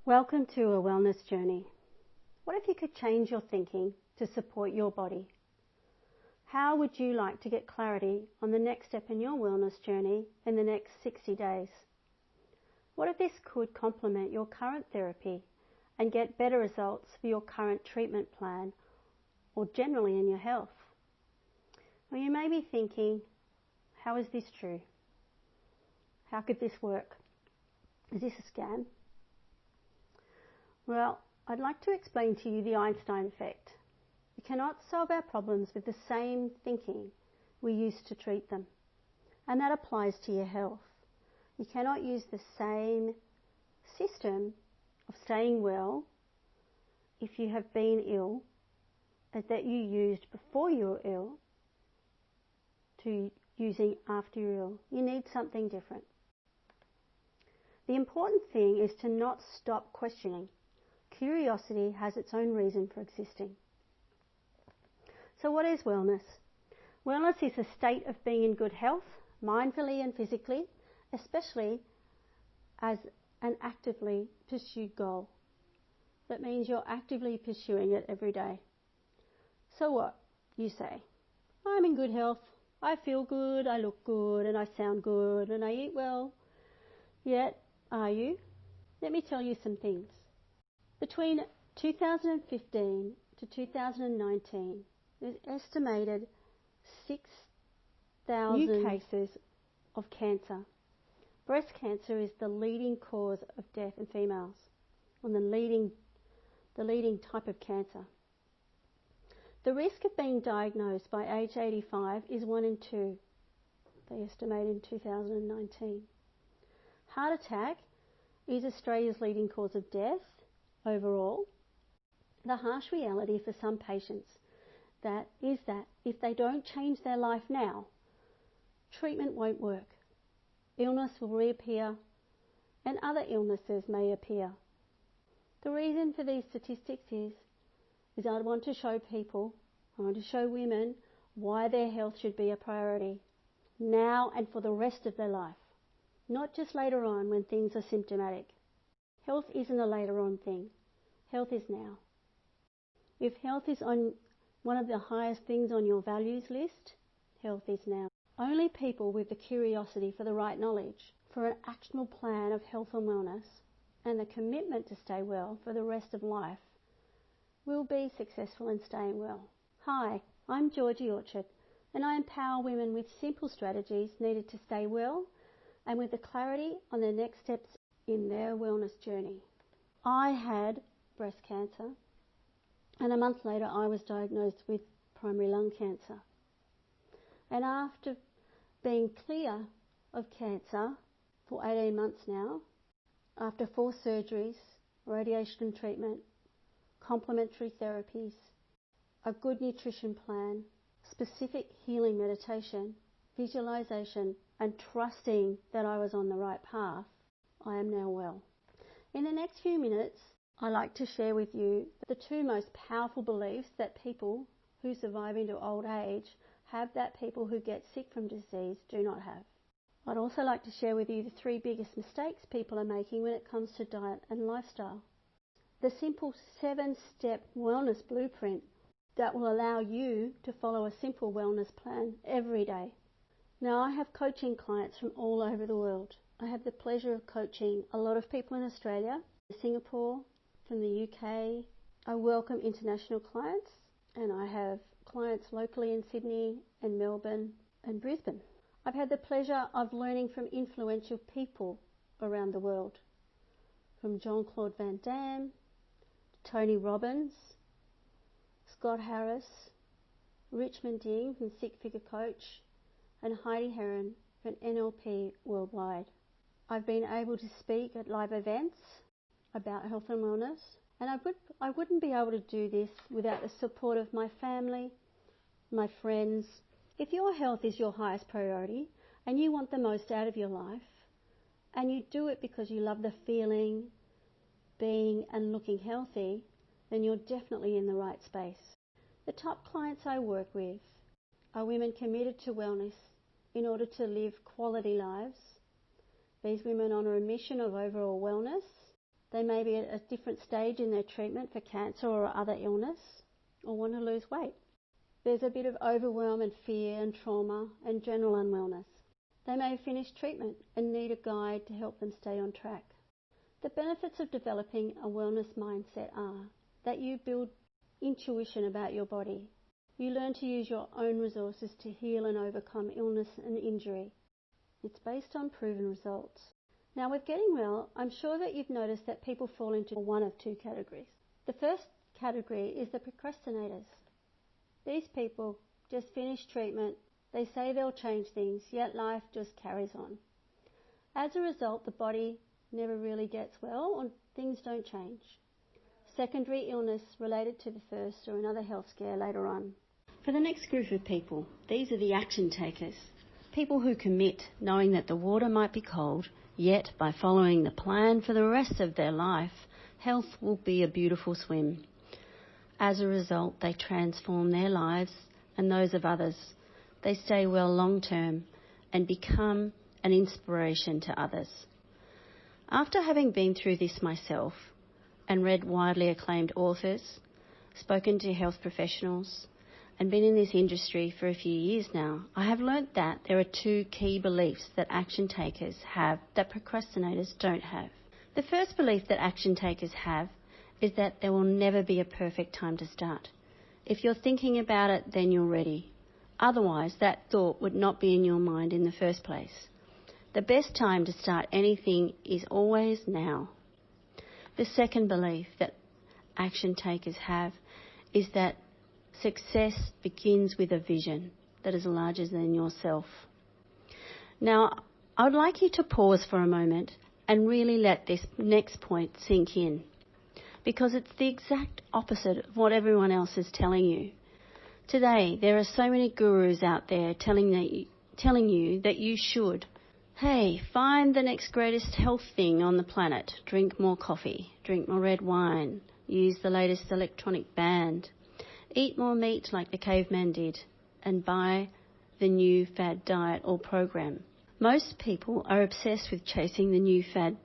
Welcome to a wellness journey. What if you could change your thinking to support your body? How would you like to get clarity on the next step in your wellness journey in the next 60 days? What if this could complement your current therapy and get better results for your current treatment plan or generally in your health? Well, you may be thinking, how is this true? How could this work? Is this a scam? Well, I'd like to explain to you the Einstein effect. We cannot solve our problems with the same thinking we use to treat them, and that applies to your health. You cannot use the same system of staying well if you have been ill as that you used before you were ill to using after you're ill. You need something different. The important thing is to not stop questioning. Curiosity has its own reason for existing. So what is wellness? Wellness is a state of being in good health, mindfully and physically, especially as an actively pursued goal. That means you're actively pursuing it every day. So what? You say, I'm in good health, I feel good, I look good, and I sound good, and I eat well. Yet, are you? Let me tell you some things. Between 2015 to 2019, there's estimated 6,000 new cases of cancer. Breast cancer is the leading cause of death in females, and the leading type of cancer. The risk of being diagnosed by age 85 is 1 in 2, they estimate in 2019. Heart attack is Australia's leading cause of death overall. The harsh reality for some patients is that if they don't change their life now, treatment won't work. Illness will reappear and other illnesses may appear. The reason for these statistics is I want to show women why their health should be a priority now and for the rest of their life, not just later on when things are symptomatic. Health isn't a later on thing. Health is now. If health is on one of the highest things on your values list, health is now. Only people with the curiosity for the right knowledge, for an actionable plan of health and wellness, and the commitment to stay well for the rest of life will be successful in staying well. Hi, I'm Georgie Orchard, and I empower women with simple strategies needed to stay well and with the clarity on their next steps in their wellness journey. I had breast cancer, and a month later I was diagnosed with primary lung cancer. And after being clear of cancer for 18 months now, after 4 surgeries, radiation treatment, complementary therapies, a good nutrition plan, specific healing meditation, visualization, and trusting that I was on the right path, I am now well. In the next few minutes, I'd like to share with you the 2 most powerful beliefs that people who survive into old age have that people who get sick from disease do not have. I'd also like to share with you the 3 biggest mistakes people are making when it comes to diet and lifestyle. The simple 7-step wellness blueprint that will allow you to follow a simple wellness plan every day. Now, I have coaching clients from all over the world. I have the pleasure of coaching a lot of people in Australia, Singapore, from the UK. I welcome international clients, and I have clients locally in Sydney and Melbourne and Brisbane. I've had the pleasure of learning from influential people around the world, from Jean-Claude Van Damme, Tony Robbins, Scott Harris, Richmond Ding from Six Figure Coach, and Heidi Heron from NLP Worldwide. I've been able to speak at live events about health and wellness, and I wouldn't be able to do this without the support of my family, my friends. If your health is your highest priority and you want the most out of your life, and you do it because you love the feeling, being and looking healthy, then you're definitely in the right space. The top clients I work with are women committed to wellness in order to live quality lives. These women honour a mission of overall wellness They may be at a different stage in their treatment for cancer or other illness, or want to lose weight. There's a bit of overwhelm and fear and trauma and general unwellness. They may have finished treatment and need a guide to help them stay on track. The benefits of developing a wellness mindset are that you build intuition about your body. You learn to use your own resources to heal and overcome illness and injury. It's based on proven results. Now, with getting well, I'm sure that you've noticed that people fall into one of two categories. The first category is the procrastinators. These people just finish treatment, they say they'll change things, yet life just carries on. As a result, the body never really gets well and things don't change. Secondary illness related to the first or another health scare later on. For the next group of people, these are the action takers. People who commit, knowing that the water might be cold, yet by following the plan for the rest of their life, health will be a beautiful swim. As a result, they transform their lives and those of others. They stay well long term and become an inspiration to others. After having been through this myself and read widely acclaimed authors, spoken to health professionals, and been in this industry for a few years now, I have learnt that there are two key beliefs that action takers have that procrastinators don't have. The first belief that action takers have is that there will never be a perfect time to start. If you're thinking about it, then you're ready. Otherwise, that thought would not be in your mind in the first place. The best time to start anything is always now. The second belief that action takers have is that success begins with a vision that is larger than yourself. Now, I would like you to pause for a moment and really let this next point sink in, because it's the exact opposite of what everyone else is telling you. Today, there are so many gurus out there telling you that you should, hey, find the next greatest health thing on the planet, drink more coffee, drink more red wine, use the latest electronic band, eat more meat like the caveman did, and buy the new fad diet or program. Most people are obsessed with chasing the new fad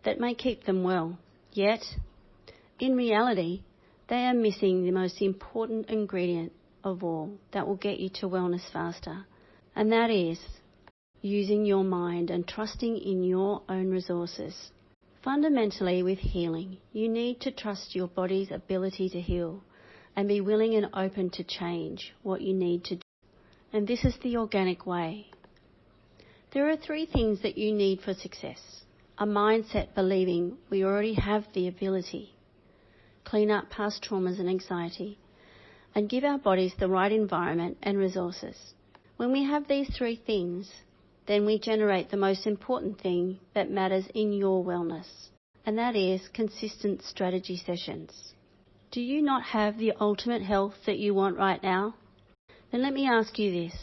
that may keep them well, yet, in reality, they are missing the most important ingredient of all that will get you to wellness faster, and that is using your mind and trusting in your own resources. Fundamentally, with healing, you need to trust your body's ability to heal and be willing and open to change what you need to do. And this is the organic way. There are three things that you need for success. A mindset believing we already have the ability, clean up past traumas and anxiety, and give our bodies the right environment and resources. When we have these three things, then we generate the most important thing that matters in your wellness, and that is consistent strategy sessions. Do you not have the ultimate health that you want right now? Then let me ask you this.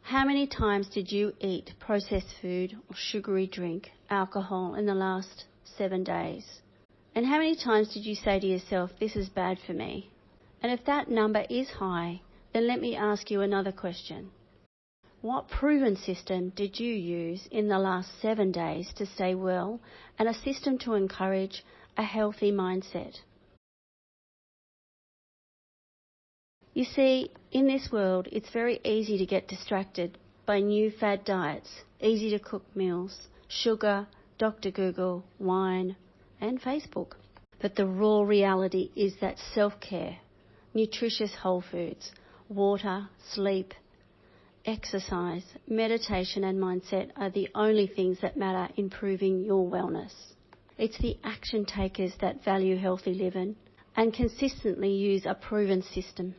How many times did you eat processed food or sugary drink, alcohol in the last 7 days? And how many times did you say to yourself, this is bad for me? And if that number is high, then let me ask you another question. What proven system did you use in the last 7 days to stay well, and a system to encourage a healthy mindset? You see, in this world, it's very easy to get distracted by new fad diets, easy to cook meals, sugar, Dr. Google, wine, and Facebook. But the raw reality is that self-care, nutritious whole foods, water, sleep, exercise, meditation and mindset are the only things that matter in improving your wellness. It's the action takers that value healthy living and consistently use a proven system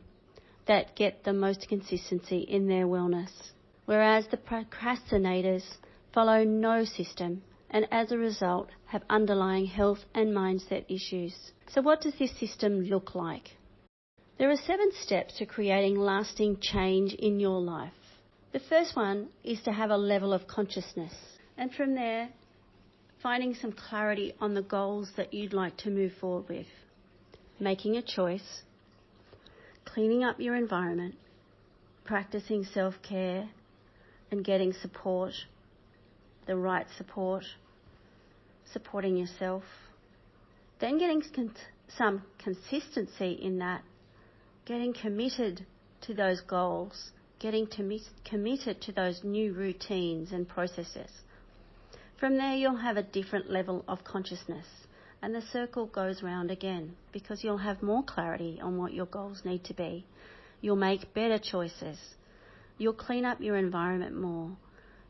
that get the most consistency in their wellness, whereas the procrastinators follow no system and as a result have underlying health and mindset issues. So what does this system look like? There are 7 steps to creating lasting change in your life. The first one is to have a level of consciousness, and from there, finding some clarity on the goals that you'd like to move forward with, making a choice, cleaning up your environment, practicing self-care and getting support, the right support, supporting yourself, Then getting some consistency in that, getting committed to those goals, getting committed to those new routines and processes. From there, you'll have a different level of consciousness, and the circle goes round again because you'll have more clarity on what your goals need to be. You'll make better choices. You'll clean up your environment more.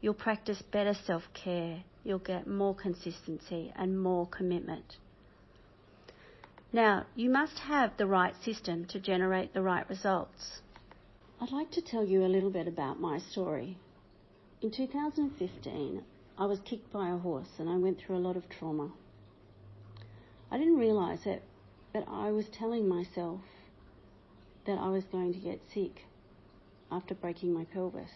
You'll practice better self-care. You'll get more consistency and more commitment. Now, you must have the right system to generate the right results. I'd like to tell you a little bit about my story. In 2015, I was kicked by a horse and I went through a lot of trauma. I didn't realise it, but I was telling myself that I was going to get sick after breaking my pelvis.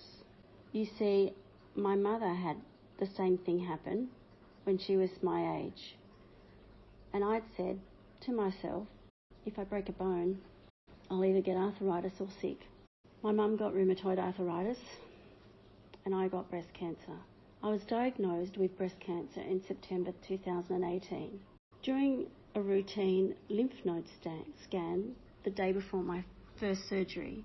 You see, my mother had the same thing happen when she was my age. And I'd said to myself, if I break a bone, I'll either get arthritis or sick. My mum got rheumatoid arthritis and I got breast cancer. I was diagnosed with breast cancer in September 2018. During a routine lymph node scan the day before my first surgery,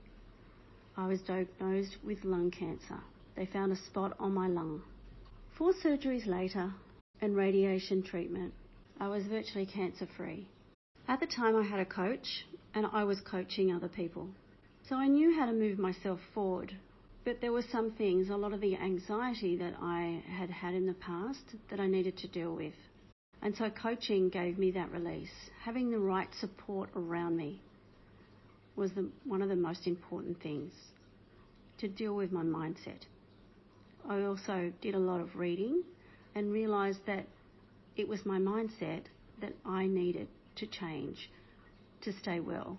I was diagnosed with lung cancer. They found a spot on my lung. 4 surgeries later and radiation treatment, I was virtually cancer-free. At the time I had a coach and I was coaching other people. So I knew how to move myself forward, but there were some things, a lot of the anxiety that I had had in the past that I needed to deal with. And so coaching gave me that release. Having the right support around me was one of the most important things to deal with my mindset. I also did a lot of reading and realised that it was my mindset that I needed to change to stay well,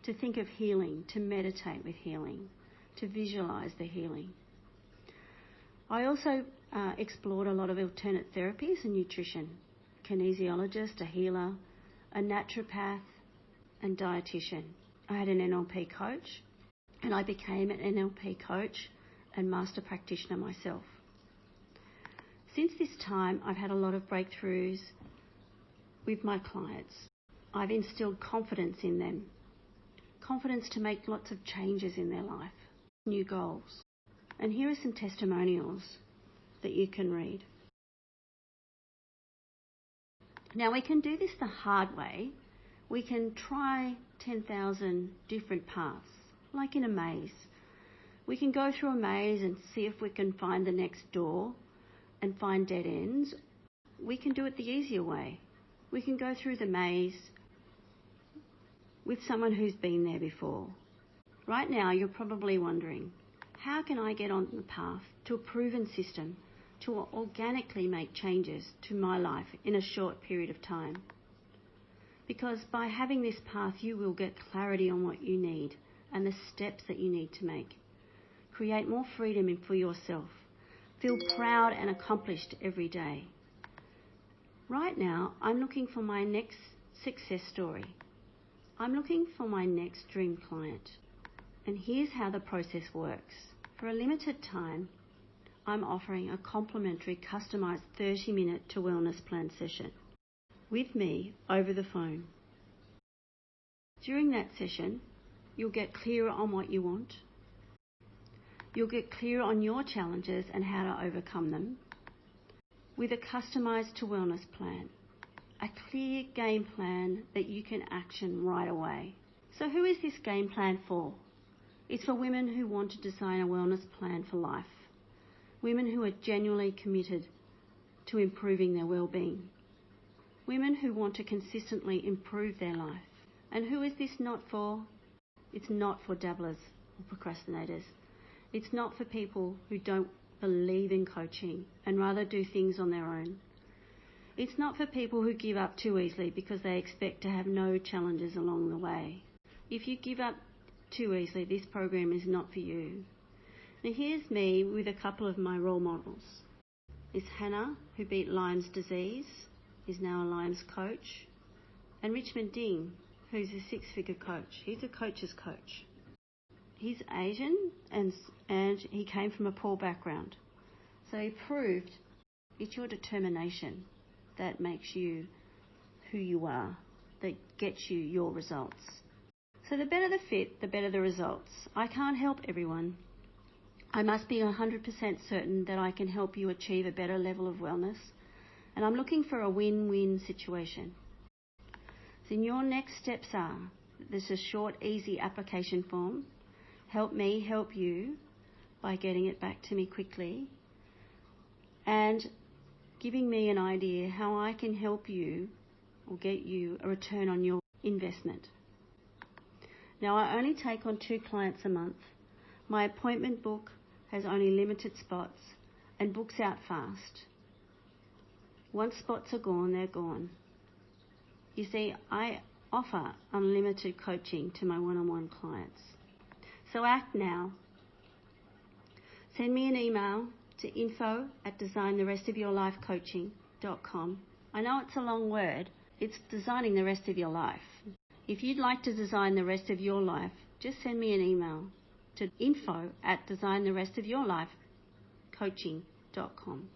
to think of healing, to meditate with healing, to visualise the healing. I also explored a lot of alternate therapies and nutrition, kinesiologist, a healer, a naturopath and dietitian. I had an NLP coach and I became an NLP coach and master practitioner myself. Since this time, I've had a lot of breakthroughs with my clients. I've instilled confidence in them, confidence to make lots of changes in their life, new goals. And here are some testimonials that you can read. Now, we can do this the hard way. We can try 10,000 different paths, like in a maze. We can go through a maze and see if we can find the next door and find dead ends. We can do it the easier way. We can go through the maze with someone who's been there before. Right now, you're probably wondering, how can I get on the path to a proven system to organically make changes to my life in a short period of time? Because by having this path, you will get clarity on what you need and the steps that you need to make. Create more freedom for yourself. Feel proud and accomplished every day. Right now, I'm looking for my next success story. I'm looking for my next dream client. And here's how the process works. For a limited time, I'm offering a complimentary customised 30-minute to wellness plan session with me over the phone. During that session, you'll get clearer on what you want. You'll get clearer on your challenges and how to overcome them with a customised to wellness plan, a clear game plan that you can action right away. So who is this game plan for? It's for women who want to design a wellness plan for life, women who are genuinely committed to improving their well-being, women who want to consistently improve their life. And who is this not for? It's not for dabblers or procrastinators. It's not for people who don't believe in coaching and rather do things on their own. It's not for people who give up too easily because they expect to have no challenges along the way. If you give up too easily, this program is not for you. Now here's me with a couple of my role models. It's Hannah, who beat Lyme's disease, is now a Lyme's coach, and Richmond Ding, who's a 6-figure coach. He's a coach's coach. He's Asian and he came from a poor background. So he proved it's your determination that makes you who you are that gets you your results. So the better the fit, the better the results. I can't help everyone. I must be 100% certain that I can help you achieve a better level of wellness, and I'm looking for a win-win situation. So your next steps are, this is a short, easy application form. Help me help you by getting it back to me quickly and giving me an idea how I can help you or get you a return on your investment. Now, I only take on 2 clients a month. My appointment book has only limited spots and books out fast. Once spots are gone, they're gone. You see, I offer unlimited coaching to my one-on-one clients. So act now. Send me an email to info@designtherestofyourlifecoaching.com. I know it's a long word. It's designing the rest of your life. If you'd like to design the rest of your life, just send me an email to info@designtherestofyourlifecoaching.com.